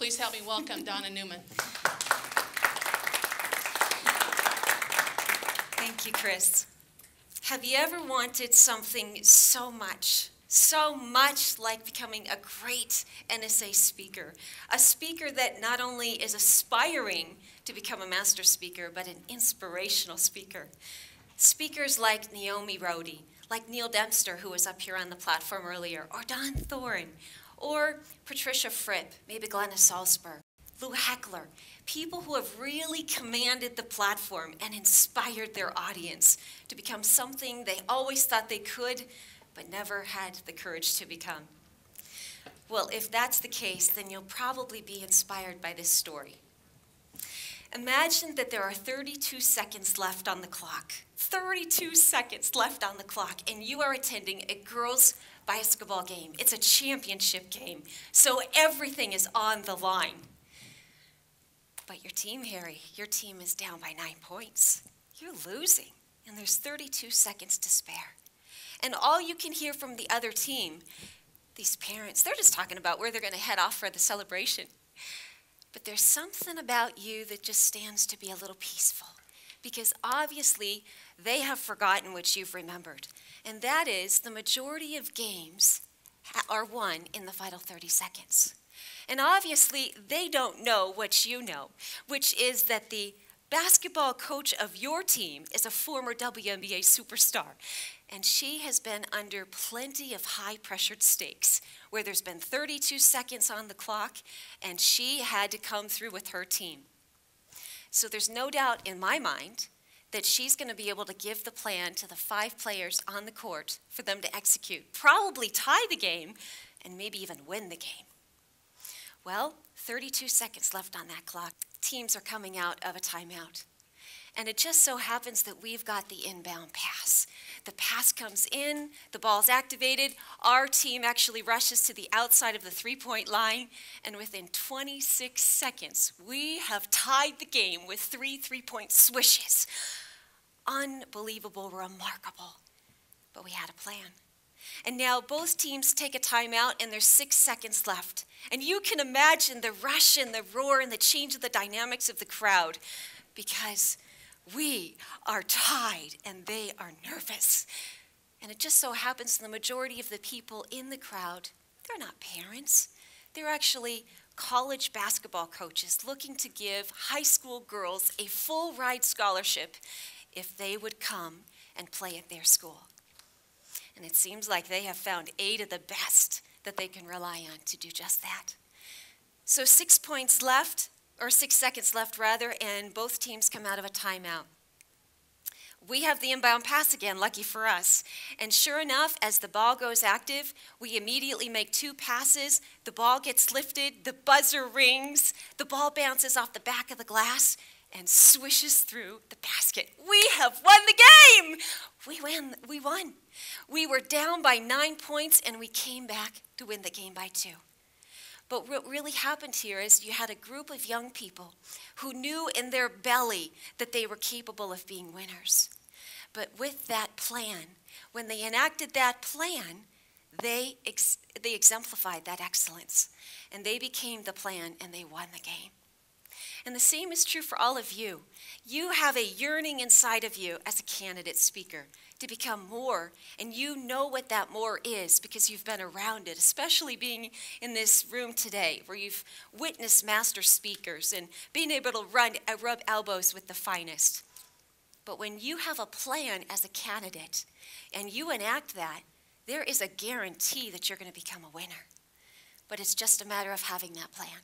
Please help me welcome Donna Newman. Thank you, Chris. Have you ever wanted something so much like becoming a great NSA speaker? A speaker that not only is aspiring to become a master speaker, but an inspirational speaker. Speakers like Naomi Rhodey, like Neil Dempster, who was up here on the platform earlier, or Don Thorne, or Patricia Fripp, maybe Glenna Salsbury, Lou Heckler, people who have really commanded the platform and inspired their audience to become something they always thought they could, but never had the courage to become. Well, if that's the case, then you'll probably be inspired by this story. Imagine that there are 32 seconds left on the clock. 32 seconds left on the clock, and you are attending a girls' basketball game. It's a championship game, so everything is on the line. But your team, Harry, your team is down by 9 points. You're losing, and there's 32 seconds to spare. And all you can hear from the other team, these parents, they're just talking about where they're going to head off for the celebration. But there's something about you that just stands to be a little peaceful, because obviously they have forgotten what you've remembered, and that is the majority of games are won in the final 30 seconds. And obviously they don't know what you know, which is that the basketball coach of your team is a former WNBA superstar, and she has been under plenty of high-pressured stakes where there's been 32 seconds on the clock, and she had to come through with her team. So there's no doubt in my mind that she's going to be able to give the plan to the 5 players on the court for them to execute, probably tie the game, and maybe even win the game. Well, 32 seconds left on that clock. Teams are coming out of a timeout. And it just so happens that we've got the inbound pass. The pass comes in, the ball's activated, our team actually rushes to the outside of the three-point line, and within 26 seconds, we have tied the game with 3 three-point swishes. Unbelievable, remarkable. But we had a plan. And now both teams take a timeout, and there's 6 seconds left. And you can imagine the rush and the roar and the change of the dynamics of the crowd, because we are tied and they are nervous. And it just so happens the majority of the people in the crowd, they're not parents. They're actually college basketball coaches looking to give high school girls a full ride scholarship if they would come and play at their school. And it seems like they have found 8 of the best that they can rely on to do just that. So 6 points left, or 6 seconds left rather, and both teams come out of a timeout. We have the inbound pass again, lucky for us. And sure enough, as the ball goes active, we immediately make 2 passes, the ball gets lifted, the buzzer rings, the ball bounces off the back of the glass and swishes through the basket. We have won the game! We won. We were down by 9 points and we came back to win the game by 2. But what really happened here is you had a group of young people who knew in their belly that they were capable of being winners. But with that plan, when they enacted that plan, they exemplified that excellence. And they became the plan and they won the game. And the same is true for all of you. You have a yearning inside of you as a candidate speaker to become more, and you know what that more is because you've been around it, especially being in this room today where you've witnessed master speakers and being able to rub elbows with the finest. But when you have a plan as a candidate and you enact that, there is a guarantee that you're going to become a winner. But it's just a matter of having that plan.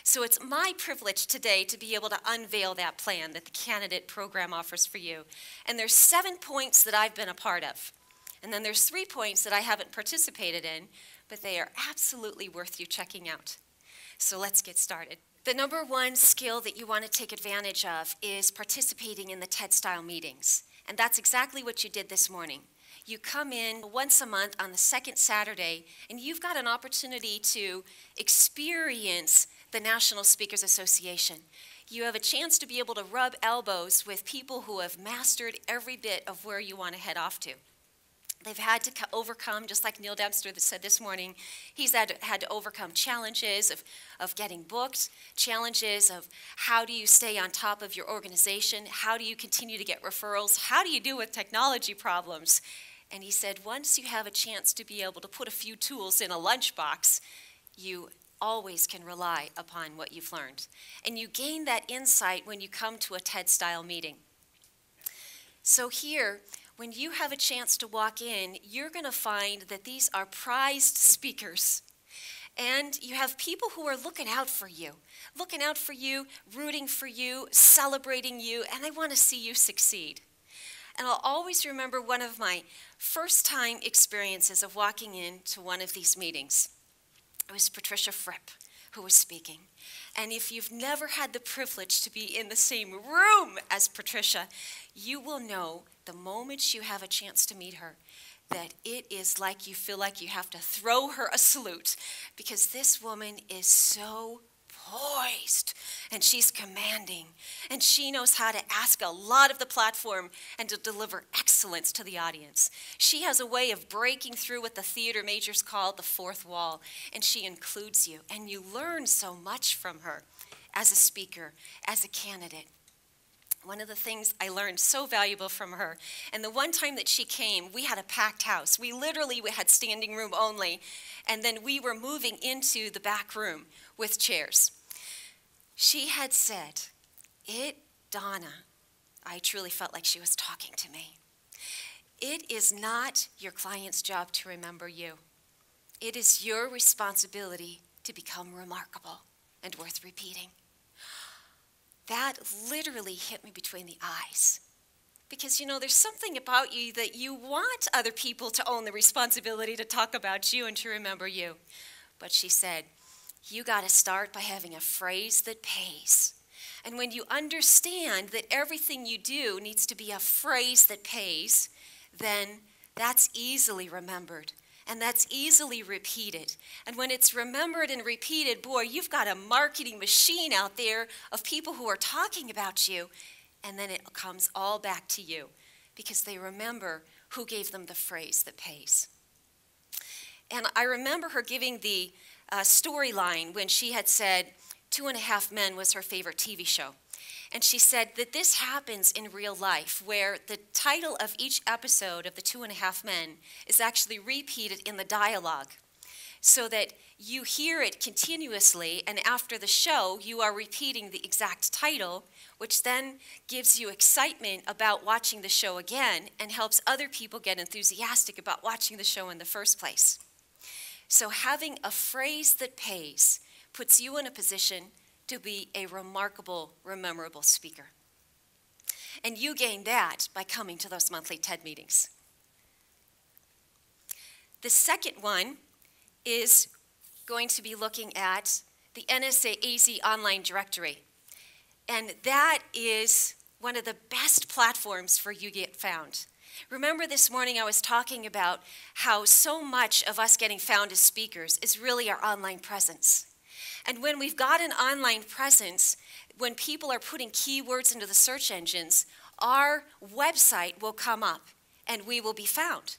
So it's my privilege today to be able to unveil that plan that the candidate program offers for you. And there's 7 points that I've been a part of. And then there's 3 points that I haven't participated in, but they are absolutely worth you checking out. So let's get started. The number 1 skill that you want to take advantage of is participating in the TED-style meetings. And that's exactly what you did this morning. You come in once a month on the 2nd Saturday, and you've got an opportunity to experience the National Speakers Association. You have a chance to be able to rub elbows with people who have mastered every bit of where you want to head off to. They've had to overcome, just like Neil Dempster said this morning, he's had to overcome challenges of getting booked, challenges of how do you stay on top of your organization, how do you continue to get referrals, how do you deal with technology problems. And he said once you have a chance to be able to put a few tools in a lunchbox, you always can rely upon what you've learned. And you gain that insight when you come to a TED-style meeting. So here, when you have a chance to walk in, you're going to find that these are prized speakers. And you have people who are looking out for you, rooting for you, celebrating you, and they want to see you succeed. And I'll always remember one of my first time experiences of walking into one of these meetings. It was Patricia Fripp who was speaking. And if you've never had the privilege to be in the same room as Patricia, you will know the moment you have a chance to meet her that it is like you feel like you have to throw her a salute, because this woman is so poised and she's commanding and she knows how to ask a lot of the platform and to deliver excellence to the audience. She has a way of breaking through what the theater majors call the fourth wall, and she includes you, and you learn so much from her as a speaker, as a candidate. One of the things I learned so valuable from her, and the one time that she came, we had a packed house. We had standing room only, and then we were moving into the back room with chairs. She had said, Donna, I truly felt like she was talking to me. It is not your client's job to remember you. It is your responsibility to become remarkable and worth repeating. That literally hit me between the eyes. Because, there's something about you that you want other people to own the responsibility to talk about you and to remember you. But she said, you got to start by having a phrase that pays. And when you understand that everything you do needs to be a phrase that pays, then that's easily remembered. And that's easily repeated. And when it's remembered and repeated, boy, you've got a marketing machine out there of people who are talking about you. And then it comes all back to you because they remember who gave them the phrase that pays. And I remember her giving the storyline when she had said 2.5 Men was her favorite TV show. And she said that this happens in real life, where the title of each episode of the 2.5 Men is actually repeated in the dialogue, so that you hear it continuously, and after the show, you are repeating the exact title, which then gives you excitement about watching the show again and helps other people get enthusiastic about watching the show in the first place. So having a phrase that pays puts you in a position to be a remarkable, memorable speaker. And you gain that by coming to those monthly TED meetings. The second one is going to be looking at the NSA-AZ online directory. And that is one of the best platforms for you to get found. Remember this morning I was talking about how so much of us getting found as speakers is really our online presence. And when we've got an online presence, when people are putting keywords into the search engines, our website will come up and we will be found.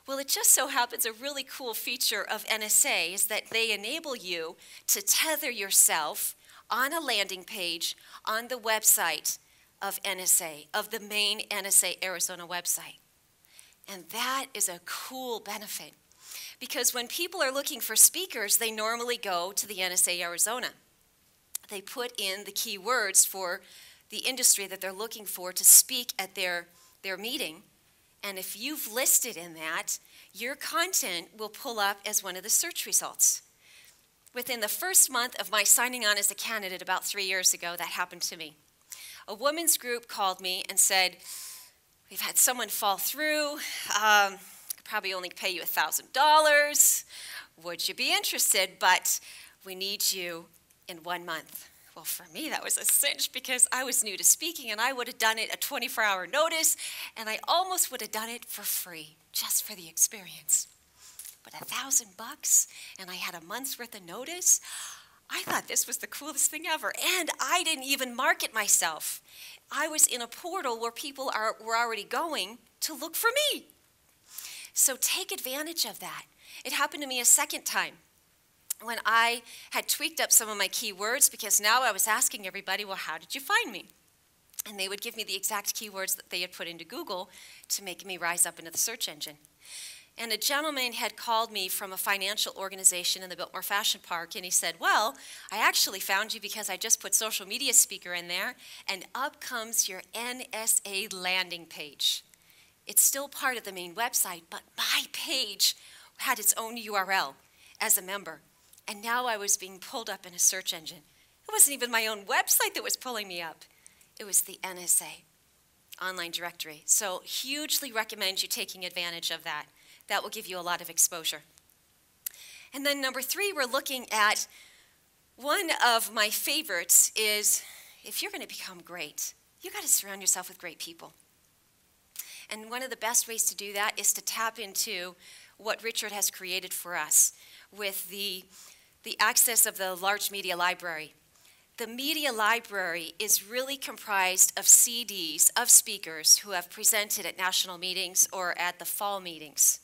Well, it just so happens a really cool feature of NSA is that they enable you to tether yourself on a landing page on the website of NSA, of the main NSA-Arizona website. And that is a cool benefit, because when people are looking for speakers, they normally go to the NSA-Arizona. They put in the keywords for the industry that they're looking for to speak at their meeting, and if you've listed in that, your content will pull up as one of the search results. Within the first month of my signing on as a candidate about 3 years ago, that happened to me. A women's group called me and said, we've had someone fall through, could probably only pay you $1,000. Would you be interested? But we need you in 1 month. Well, for me, that was a cinch because I was new to speaking and I would have done it a 24-hour notice, and I almost would have done it for free, just for the experience. But $1,000 and I had a month's worth of notice, I thought this was the coolest thing ever. And I didn't even market myself. I was in a portal where people were already going to look for me. So take advantage of that. It happened to me a second time when I had tweaked up some of my keywords, because now I was asking everybody, well, how did you find me? And they would give me the exact keywords that they had put into Google to make me rise up into the search engine. And a gentleman had called me from a financial organization in the Biltmore Fashion Park, and he said, well, I actually found you because I just put social media speaker in there, and up comes your NSA landing page. It's still part of the main website, but my page had its own URL as a member. And now I was being pulled up in a search engine. It wasn't even my own website that was pulling me up. It was the NSA online directory. So hugely recommend you taking advantage of that. That will give you a lot of exposure. And then number 3, we're looking at one of my favorites is, if you're going to become great, you got to surround yourself with great people. And one of the best ways to do that is to tap into what Richard has created for us with the access of the large media library. The media library is really comprised of CDs of speakers who have presented at national meetings or at the fall meetings.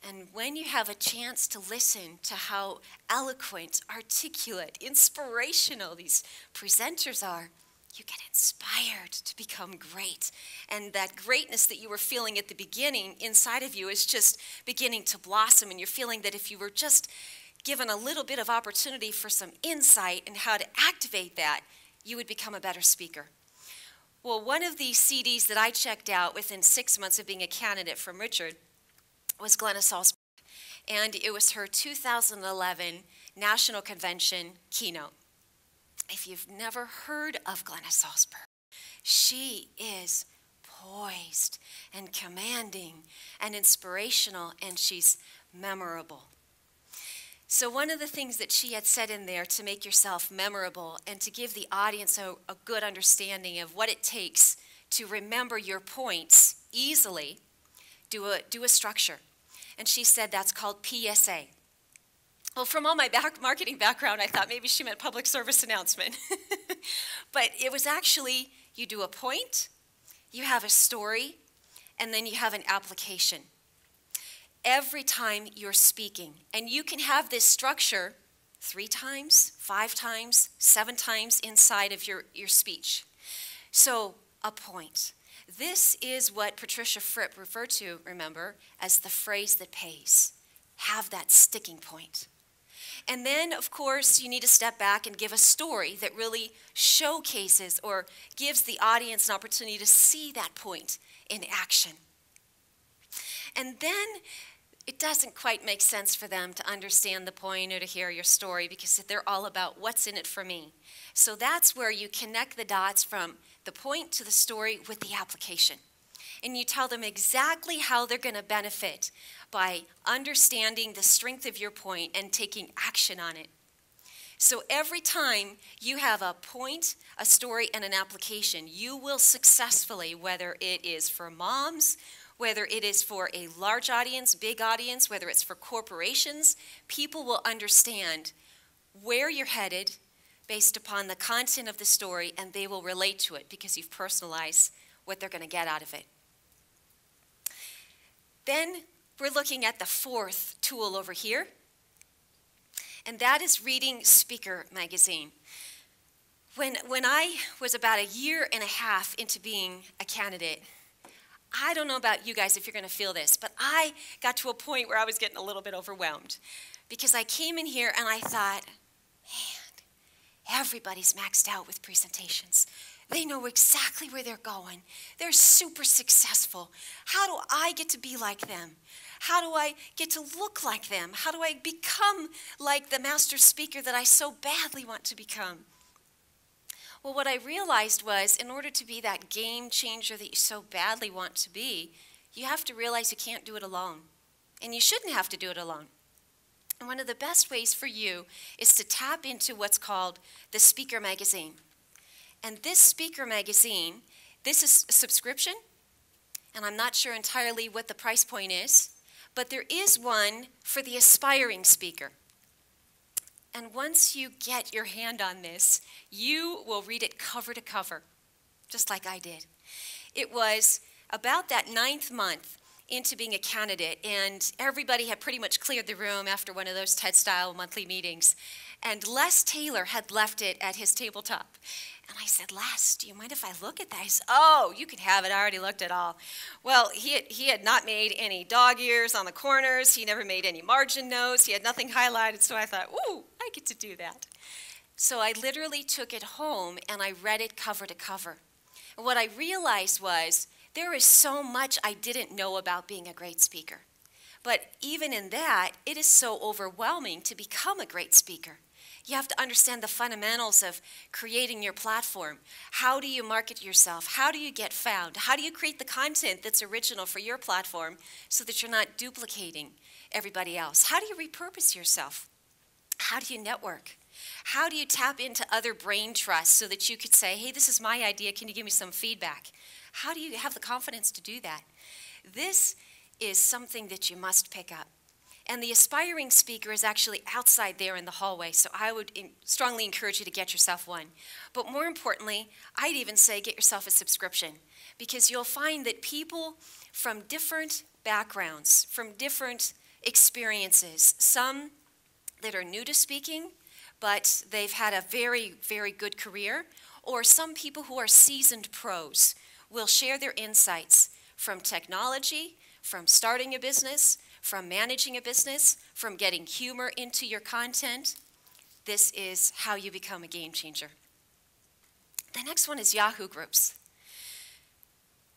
And when you have a chance to listen to how eloquent, articulate, inspirational these presenters are, you get inspired to become great. And that greatness that you were feeling at the beginning inside of you is just beginning to blossom, and you're feeling that if you were just given a little bit of opportunity for some insight and how to activate that, you would become a better speaker. Well, one of the CDs that I checked out within 6 months of being a candidate from Richard was Glenna Salsbury, and it was her 2011 National Convention keynote. If you've never heard of Glenna Salsbury, she is poised and commanding and inspirational, and she's memorable. So one of the things that she had said in there to make yourself memorable and to give the audience a good understanding of what it takes to remember your points easily, do a structure. And she said that's called PSA. Well, from all my marketing background, I thought maybe she meant public service announcement. But it was actually, you do a point, you have a story, and then you have an application every time you're speaking. And you can have this structure 3 times, 5 times, 7 times inside of your speech. So, a point. This is what Patricia Fripp referred to, remember, as the phrase that pays. Have that sticking point. And then, of course, you need to step back and give a story that really showcases or gives the audience an opportunity to see that point in action. And then it doesn't quite make sense for them to understand the point or to hear your story because they're all about what's in it for me. So that's where you connect the dots from the point to the story with the application. And you tell them exactly how they're going to benefit by understanding the strength of your point and taking action on it. So every time you have a point, a story, and an application, you will successfully, whether it is for moms, whether it is for a large audience, big audience, whether it's for corporations, people will understand where you're headed based upon the content of the story, and they will relate to it because you've personalized what they're going to get out of it. Then we're looking at the 4th tool over here, and that is reading Speaker magazine. When I was about 1.5 years into being a candidate, I don't know about you guys if you're going to feel this, but I got to a point where I was getting a little bit overwhelmed because I came in here and I thought, man, everybody's maxed out with presentations. They know exactly where they're going. They're super successful. How do I get to be like them? How do I get to look like them? How do I become like the master speaker that I so badly want to become? Well, what I realized was in order to be that game changer that you so badly want to be, you have to realize you can't do it alone. And you shouldn't have to do it alone. And one of the best ways for you is to tap into what's called the Speaker Magazine. And this Speaker Magazine, this is a subscription, and I'm not sure entirely what the price point is, but there is one for the aspiring speaker. And once you get your hand on this, you will read it cover to cover, just like I did. It was about that 9th month into being a candidate, and everybody had pretty much cleared the room after one of those TED-style monthly meetings. And Les Taylor had left it at his tabletop. And I said, Les, do you mind if I look at that? He said, oh, you can have it. I already looked at all. Well, he had not made any dog ears on the corners. He never made any margin notes. He had nothing highlighted. So I thought, ooh, I get to do that. So I literally took it home and I read it cover to cover. And what I realized was there is so much I didn't know about being a great speaker. But even in that, it is so overwhelming to become a great speaker. You have to understand the fundamentals of creating your platform. How do you market yourself? How do you get found? How do you create the content that's original for your platform so that you're not duplicating everybody else? How do you repurpose yourself? How do you network? How do you tap into other brain trust so that you could say, hey, this is my idea, can you give me some feedback? How do you have the confidence to do that? This is something that you must pick up. And the aspiring speaker is actually outside there in the hallway, so I would strongly encourage you to get yourself one. But more importantly, I'd even say get yourself a subscription, because you'll find that people from different backgrounds, from different experiences, some that are new to speaking, but they've had a very, very good career, or some people who are seasoned pros will share their insights from technology, from starting a business, from managing a business, from getting humor into your content. This is how you become a game changer. The next one is YAHOO groups.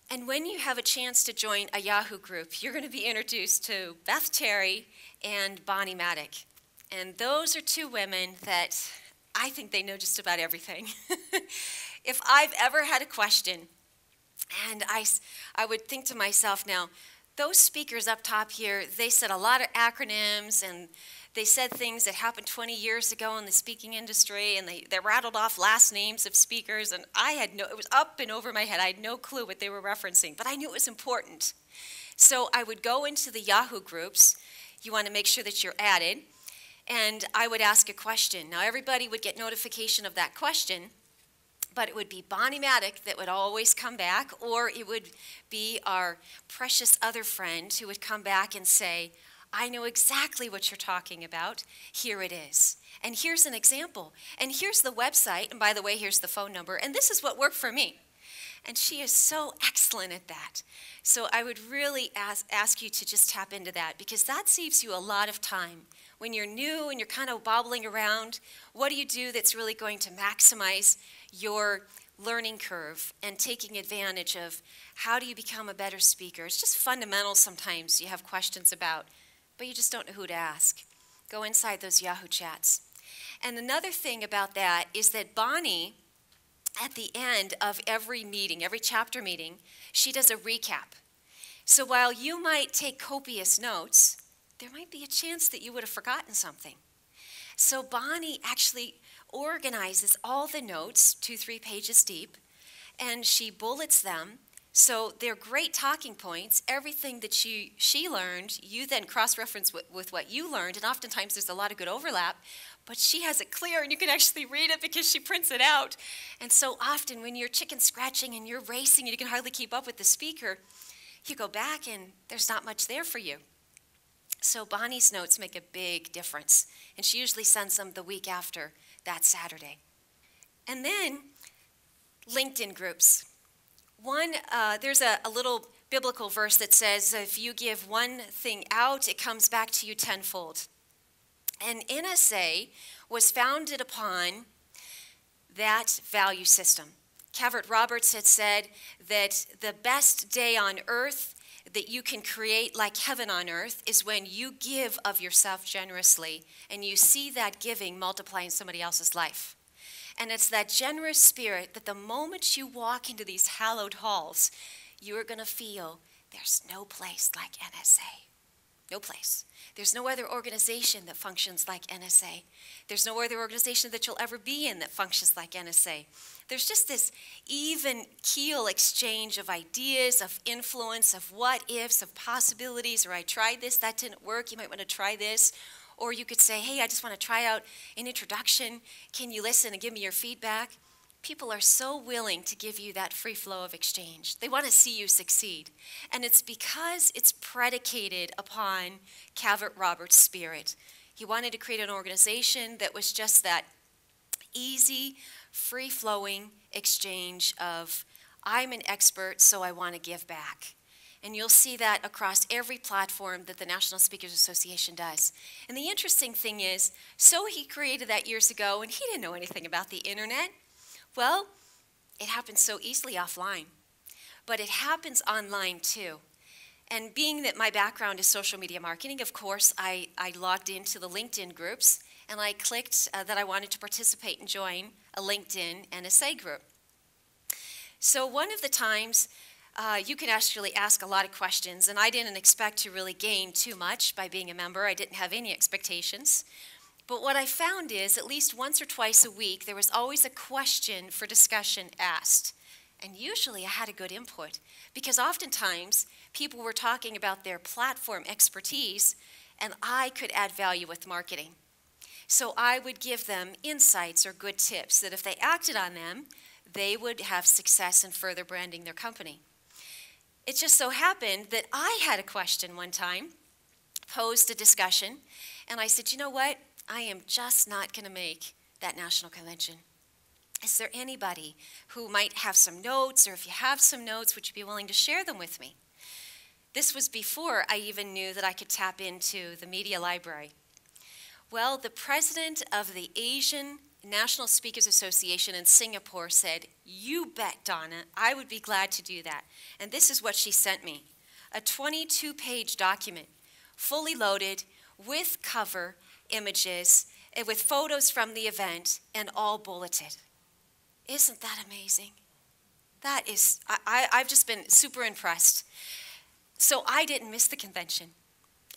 And when you have a chance to join a YAHOO group, you're going to be introduced to Beth Terry and Bonnie Mattick. And those are two women that I think they know just about everything. If I've ever had a question, and I would think to myself now, those speakers up top here, they said a lot of acronyms, and they said things that happened 20 years ago in the speaking industry, and they rattled off last names of speakers, and it was up and over my head. I had no clue what they were referencing, but I knew it was important. So I would go into the YAHOO groups. You want to make sure that you're added, and I would ask a question. Now, everybody would get notification of that question, but it would be Bonnie Mattick that would always come back, or it would be our precious other friend who would come back and say, I know exactly what you're talking about. Here it is. And here's an example. And here's the website. And by the way, here's the phone number. And this is what worked for me. And she is so excellent at that. So I would really ask you to just tap into that, because that saves you a lot of time. When you're new and you're kind of bobbling around, what do you do that's really going to maximize your learning curve and taking advantage of how do you become a better speaker? It's just fundamental sometimes you have questions about, but you just don't know who to ask. Go inside those YAHOO chats. And another thing about that is that Bonnie, at the end of every meeting, every chapter meeting, she does a recap. So while you might take copious notes, there might be a chance that you would have forgotten something. So Bonnie actually organizes all the notes, 2-3 pages deep, and she bullets them. So they're great talking points. Everything that she learned, you then cross-reference with what you learned, and oftentimes there's a lot of good overlap, but she has it clear, and you can actually read it because she prints it out. And so often when you're chicken scratching and you're racing and you can hardly keep up with the speaker, you go back and there's not much there for you. So Bonnie's notes make a big difference, and she usually sends them the week after that Saturday. And then LinkedIn groups. There's a little biblical verse that says, if you give one thing out, it comes back to you tenfold. And NSA was founded upon that value system. Cavett Roberts had said that the best day on earth that you can create like heaven on earth is when you give of yourself generously and you see that giving multiply in somebody else's life. And it's that generous spirit that the moment you walk into these hallowed halls, you are going to feel there's no place like NSA. No place. There's no other organization that functions like NSA. There's no other organization that you'll ever be in that functions like NSA. There's just this even keel exchange of ideas, of influence, of what ifs, of possibilities, or I tried this, that didn't work, you might want to try this. Or you could say, hey, I just want to try out an introduction. Can you listen and give me your feedback? people are so willing to give you that free flow of exchange. They want to see you succeed. And it's because it's predicated upon Cavett Roberts' spirit. He wanted to create an organization that was just that easy, free-flowing exchange of, I'm an expert, so I want to give back. And you'll see that across every platform that the National Speakers Association does. And the interesting thing is, so he created that years ago, and he didn't know anything about the internet. Well, it happens so easily offline. But it happens online too. And being that my background is social media marketing, of course, I logged into the LinkedIn groups, and I clicked that I wanted to participate and join a LinkedIn NSA group. So one of the times, you can actually ask a lot of questions, and I didn't expect to really gain too much by being a member. I didn't have any expectations. But what I found is, at least once or twice a week, there was always a question for discussion asked. And usually I had a good input, because oftentimes people were talking about their platform expertise, and I could add value with marketing. So I would give them insights or good tips that if they acted on them, they would have success in further branding their company. It just so happened that I had a question one time, posed a discussion, and I said, you know what? I am just not going to make that national convention. Is there anybody who might have some notes, or if you have some notes, would you be willing to share them with me? This was before I even knew that I could tap into the media library. Well, the president of the Asian National Speakers Association in Singapore said, you bet, Donna, I would be glad to do that. And this is what she sent me. A 22-page document, fully loaded, with cover images, with photos from the event, and all bulleted. Isn't that amazing? That is, I've just been super impressed. So I didn't miss the convention.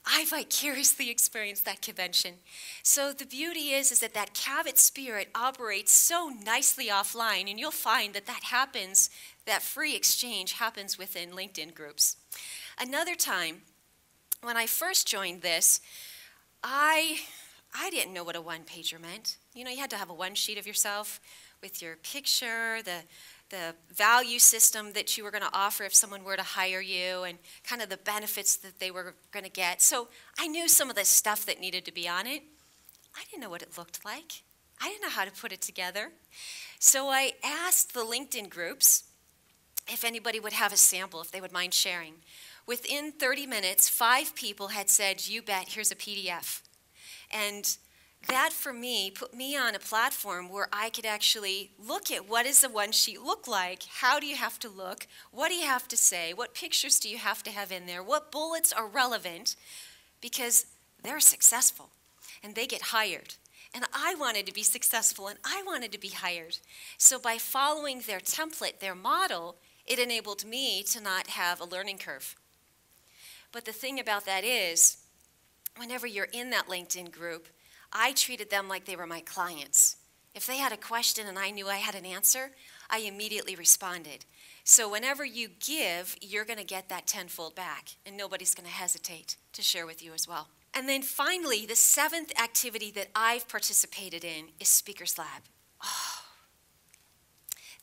I vicariously experienced that convention. So the beauty is that that Cavett spirit operates so nicely offline, and you'll find that that happens, that free exchange happens within LinkedIn groups. Another time, when I first joined this, I didn't know what a one-pager meant. You know, you had to have a one sheet of yourself with your picture, the value system that you were going to offer if someone were to hire you, and kind of the benefits that they were going to get. So I knew some of the stuff that needed to be on it. I didn't know what it looked like. I didn't know how to put it together. So I asked the LinkedIn groups if anybody would have a sample, if they would mind sharing. Within 30 minutes, 5 people had said, you bet, here's a PDF. And that, for me, put me on a platform where I could actually look at what does the one sheet look like, how do you have to look, what do you have to say, what pictures do you have to have in there, what bullets are relevant, because they're successful and they get hired. And I wanted to be successful and I wanted to be hired. So by following their template, their model, it enabled me to not have a learning curve. But the thing about that is, whenever you're in that LinkedIn group, I treated them like they were my clients. If they had a question and I knew I had an answer, I immediately responded. So whenever you give, you're going to get that tenfold back, and nobody's going to hesitate to share with you as well. And then finally, the 7th activity that I've participated in is Speakers Lab. Oh,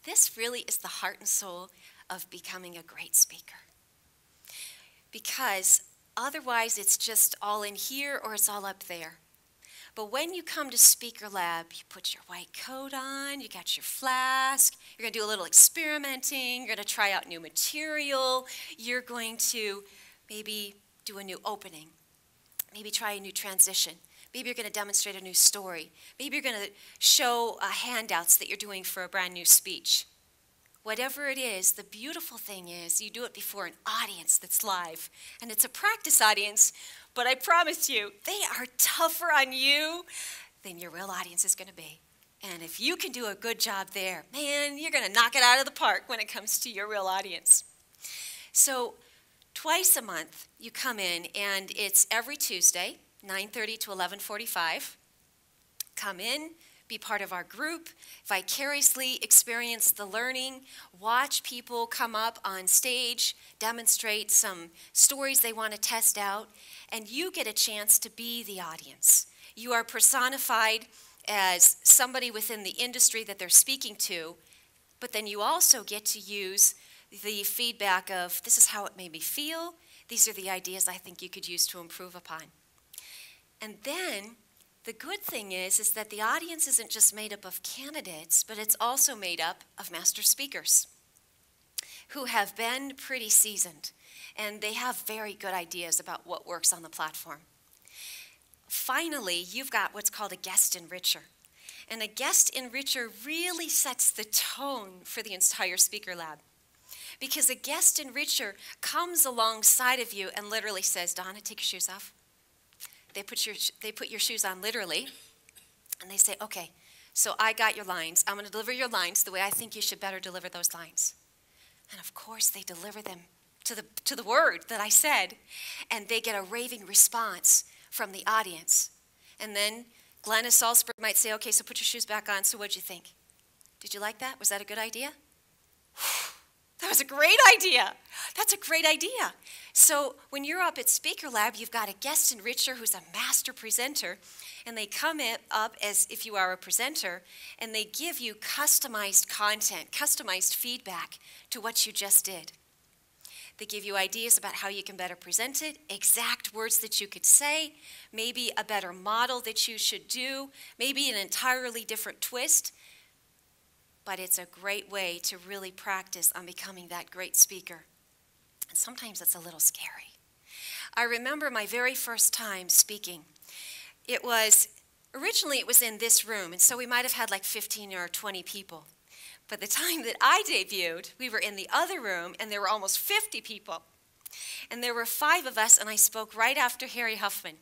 this really is the heart and soul of becoming a great speaker. Because otherwise it's just all in here or it's all up there. But when you come to Speaker Lab, you put your white coat on, you got your flask, you're going to do a little experimenting, you're going to try out new material, you're going to maybe do a new opening, maybe try a new transition, maybe you're going to demonstrate a new story, maybe you're going to show handouts that you're doing for a brand new speech. Whatever it is, the beautiful thing is you do it before an audience that's live. And it's a practice audience, but I promise you, they are tougher on you than your real audience is going to be. And if you can do a good job there, man, you're going to knock it out of the park when it comes to your real audience. So twice a month, you come in, and it's every Tuesday, 9:30 to 11:45. Come in. Be part of our group, vicariously experience the learning, watch people come up on stage, demonstrate some stories they want to test out, and you get a chance to be the audience. You are personified as somebody within the industry that they're speaking to, but then you also get to use the feedback of, this is how it made me feel, these are the ideas I think you could use to improve upon. And then the good thing is that the audience isn't just made up of candidates, but it's also made up of master speakers who have been pretty seasoned, and they have very good ideas about what works on the platform. Finally, you've got what's called a guest enricher. And a guest enricher really sets the tone for the entire speaker lab. Because a guest enricher comes alongside of you and literally says, Donna, take your shoes off. They put your shoes on literally, and they say, okay, so I got your lines. I'm going to deliver your lines the way I think you should better deliver those lines. And of course, they deliver them to the word that I said, and they get a raving response from the audience. And then Glenna Salsbury might say, okay, so put your shoes back on, so what'd you think? Did you like that? Was that a good idea? That was a great idea. That's a great idea. So when you're up at Speaker Lab, you've got a guest enricher who's a master presenter, and they come up as if you are a presenter, and they give you customized content, customized feedback to what you just did. They give you ideas about how you can better present it, exact words that you could say, maybe a better model that you should do, maybe an entirely different twist. But it's a great way to really practice on becoming that great speaker. And sometimes it's a little scary. I remember my very first time speaking. Originally it was in this room, and so we might have had like 15 or 20 people. But the time that I debuted, we were in the other room, and there were almost 50 people. And there were 5 of us, and I spoke right after Harry Huffman.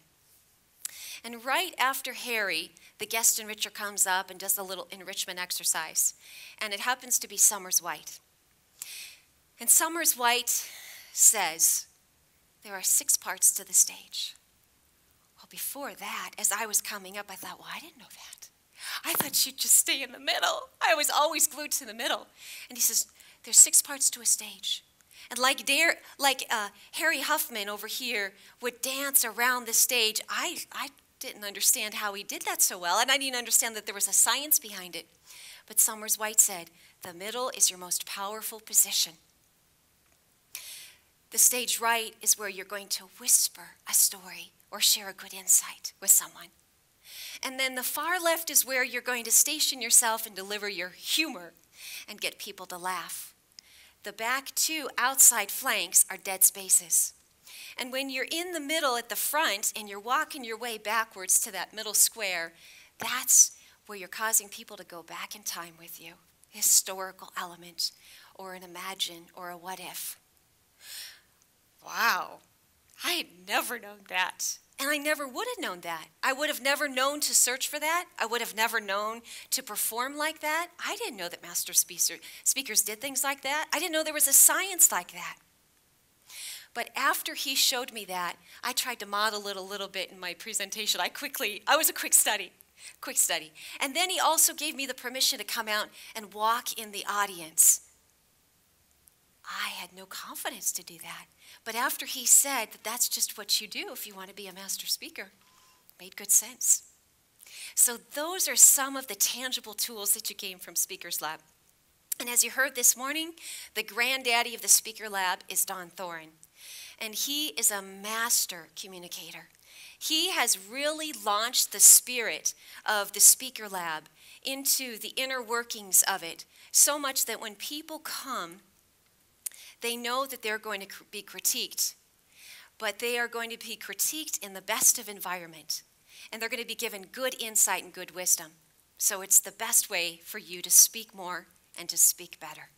And right after Harry, the guest enricher comes up and does a little enrichment exercise. And it happens to be Summers White. And Summers White says, there are 6 parts to the stage. Well, before that, as I was coming up, I thought, well, I didn't know that. I thought she'd just stay in the middle. I was always glued to the middle. And he says, there's 6 parts to a stage. And like Harry Huffman over here would dance around the stage, I didn't understand how he did that so well, and I didn't understand that there was a science behind it. But Summers White said, the middle is your most powerful position. The stage right is where you're going to whisper a story or share a good insight with someone. And then the far left is where you're going to station yourself and deliver your humor and get people to laugh. The back 2 outside flanks are dead spaces. And when you're in the middle at the front and you're walking your way backwards to that middle square, that's where you're causing people to go back in time with you. Historical element, or an imagine, or a what if. Wow, I had never known that. And I never would have known that. I would have never known to search for that. I would have never known to perform like that. I didn't know that master speakers did things like that. I didn't know there was a science like that. But after he showed me that, I tried to model it a little bit in my presentation. I was a quick study. And then he also gave me the permission to come out and walk in the audience. I had no confidence to do that. But after he said that that's just what you do if you want to be a master speaker, it made good sense. So those are some of the tangible tools that you gain from Speakers Lab. And as you heard this morning, the granddaddy of the Speaker Lab is Don Thorin. And he is a master communicator. He has really launched the spirit of the Speaker Lab into the inner workings of it, so much that when people come, they know that they're going to be critiqued, but they are going to be critiqued in the best of environment, and they're going to be given good insight and good wisdom. So it's the best way for you to speak more and to speak better.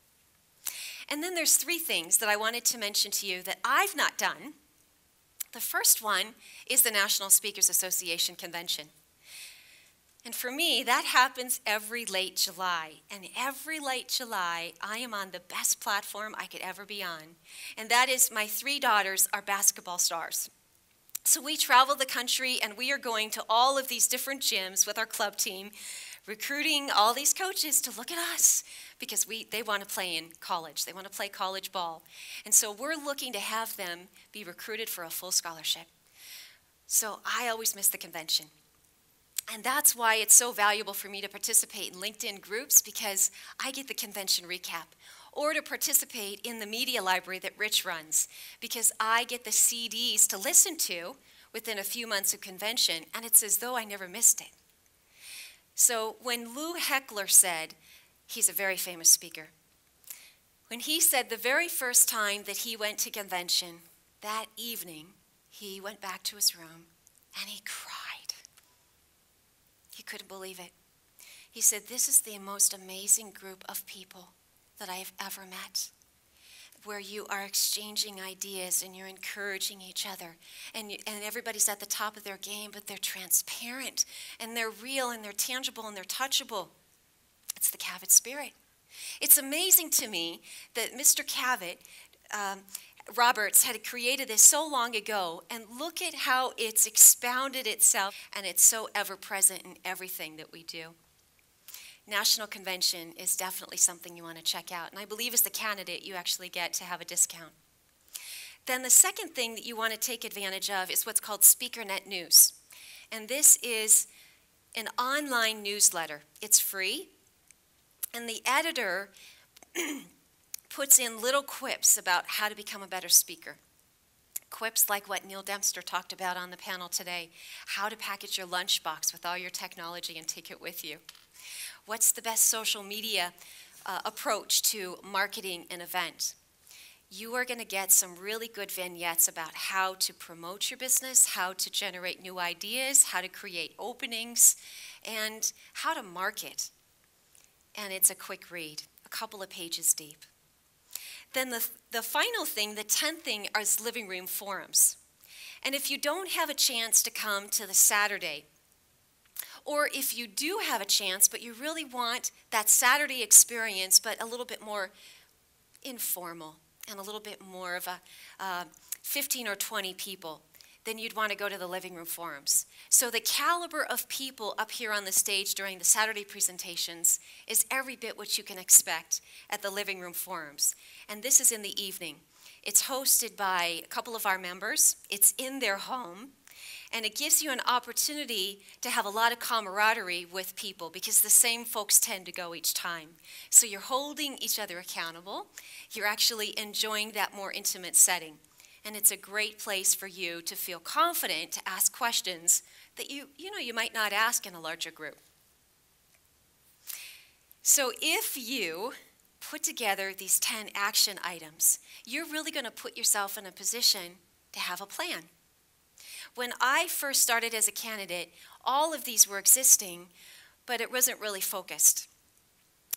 And then there's 3 things that I wanted to mention to you that I've not done. The first one is the National Speakers Association Convention. And for me, that happens every late July. And every late July, I am on the best platform I could ever be on. And that is my 3 daughters are basketball stars. So we travel the country, and we are going to all of these different gyms with our club team, recruiting all these coaches to look at us because they want to play in college. They want to play college ball. And so we're looking to have them be recruited for a full scholarship. So I always miss the convention. And that's why it's so valuable for me to participate in LinkedIn groups, because I get the convention recap, or to participate in the media library that Rich runs, because I get the CDs to listen to within a few months of convention, and it's as though I never missed it. So when Lou Heckler said, he's a very famous speaker, when he said the very first time that he went to convention, that evening, he went back to his room and he cried. He couldn't believe it. He said, this is the most amazing group of people that I have ever met, where you are exchanging ideas and you're encouraging each other, and everybody's at the top of their game, but they're transparent and they're real and they're tangible and they're touchable. It's the Cavett spirit. It's amazing to me that Mr. Cavett Roberts had created this so long ago, and look at how it's expounded itself, and it's so ever present in everything that we do. National Convention is definitely something you want to check out, and I believe as the candidate you actually get to have a discount. Then the second thing that you want to take advantage of is what's called SpeakerNet News, and this is an online newsletter. It's free, and the editor puts in little quips about how to become a better speaker. Quips like what Neil Dempster talked about on the panel today, how to package your lunchbox with all your technology and take it with you. What's the best social media approach to marketing an event? You are going to get some really good vignettes about how to promote your business, how to generate new ideas, how to create openings, and how to market. And it's a quick read, a couple of pages deep. Then the final thing, the 10th thing, is living room forums. And if you don't have a chance to come to the Saturday, or if you do have a chance, but you really want that Saturday experience, but a little bit more informal and a little bit more of a 15 or 20 people, then you'd want to go to the living room forums. So the caliber of people up here on the stage during the Saturday presentations is every bit what you can expect at the living room forums. And this is in the evening. It's hosted by a couple of our members. It's in their home. And it gives you an opportunity to have a lot of camaraderie with people, because the same folks tend to go each time. So you're holding each other accountable. You're actually enjoying that more intimate setting. And it's a great place for you to feel confident to ask questions that you might not ask in a larger group. So if you put together these 10 action items, you're really going to put yourself in a position to have a plan. When I first started as a candidate, all of these were existing, but it wasn't really focused.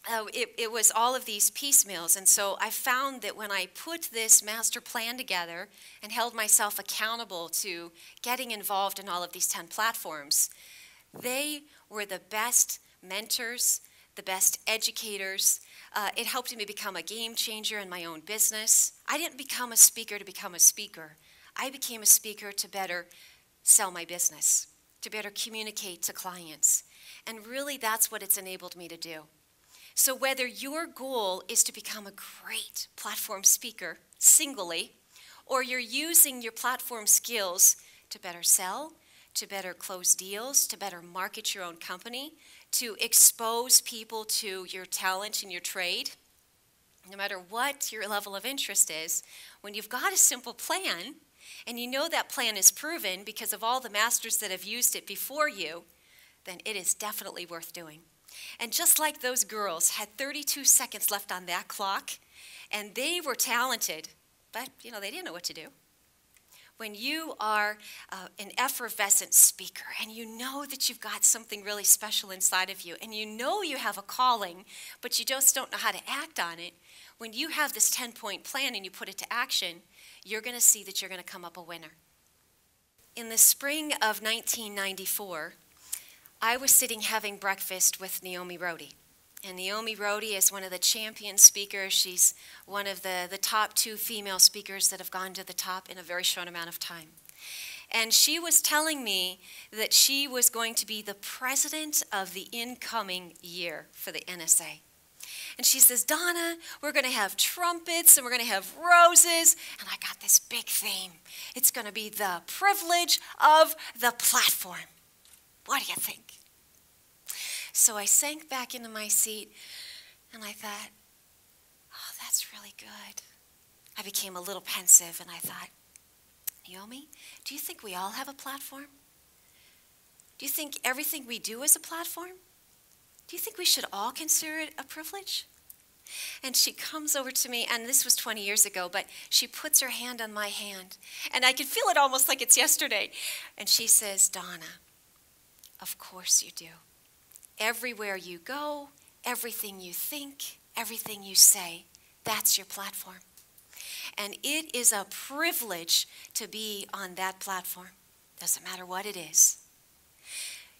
It was all of these piecemeals, and so I found that when I put this master plan together and held myself accountable to getting involved in all of these 10 platforms, they were the best mentors, the best educators. It helped me become a game changer in my own business. I didn't become a speaker to become a speaker. I became a speaker to better sell my business, to better communicate to clients, and really that's what it's enabled me to do. So whether your goal is to become a great platform speaker singly, or you're using your platform skills to better sell, to better close deals, to better market your own company, to expose people to your talent and your trade, no matter what your level of interest is, when you've got a simple plan, and you know that plan is proven because of all the masters that have used it before you, then it is definitely worth doing. And just like those girls had 32 seconds left on that clock, and they were talented, but they didn't know what to do. When you are an effervescent speaker, and you know that you've got something really special inside of you, and you know you have a calling, but you just don't know how to act on it, when you have this 10-point plan and you put it to action, you're going to see that you're going to come up a winner. In the spring of 1994, I was sitting having breakfast with Naomi Rhodey. And Naomi Rhodey is one of the champion speakers. She's one of the top 2 female speakers that have gone to the top in a very short amount of time. And she was telling me that she was going to be the president of the incoming year for the NSA. And she says, Donna, we're going to have trumpets and we're going to have roses. And I got this big theme. It's going to be the privilege of the platform. What do you think? So I sank back into my seat, and I thought, oh, that's really good. I became a little pensive, and I thought, Naomi, do you think we all have a platform? Do you think everything we do is a platform? Do you think we should all consider it a privilege? And she comes over to me, and this was 20 years ago, but she puts her hand on my hand, and I can feel it almost like it's yesterday. And she says, Donna, of course you do. Everywhere you go, everything you think, everything you say, that's your platform. And it is a privilege to be on that platform. Doesn't matter what it is.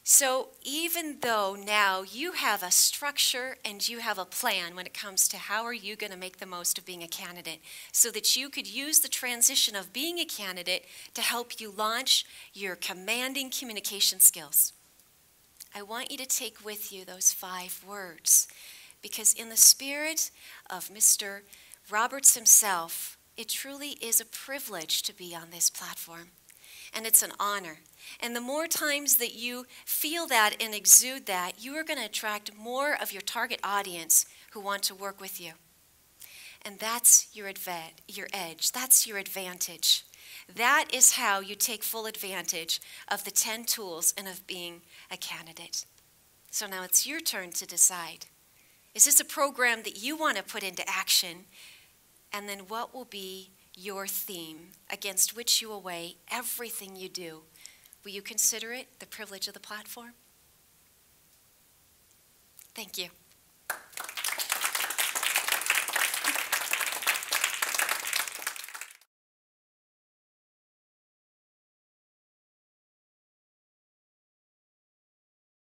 So even though now you have a structure and you have a plan when it comes to how are you going to make the most of being a candidate so that you could use the transition of being a candidate to help you launch your commanding communication skills. I want you to take with you those 5 words, because in the spirit of Mr. Roberts himself, it truly is a privilege to be on this platform, and it's an honor. And the more times that you feel that and exude that, you are going to attract more of your target audience who want to work with you. And that's your edge. That's your advantage. That is how you take full advantage of the 10 tools and of being a candidate. So now it's your turn to decide. Is this a program that you want to put into action? And then what will be your theme against which you will weigh everything you do? Will you consider it the privilege of the platform? Thank you.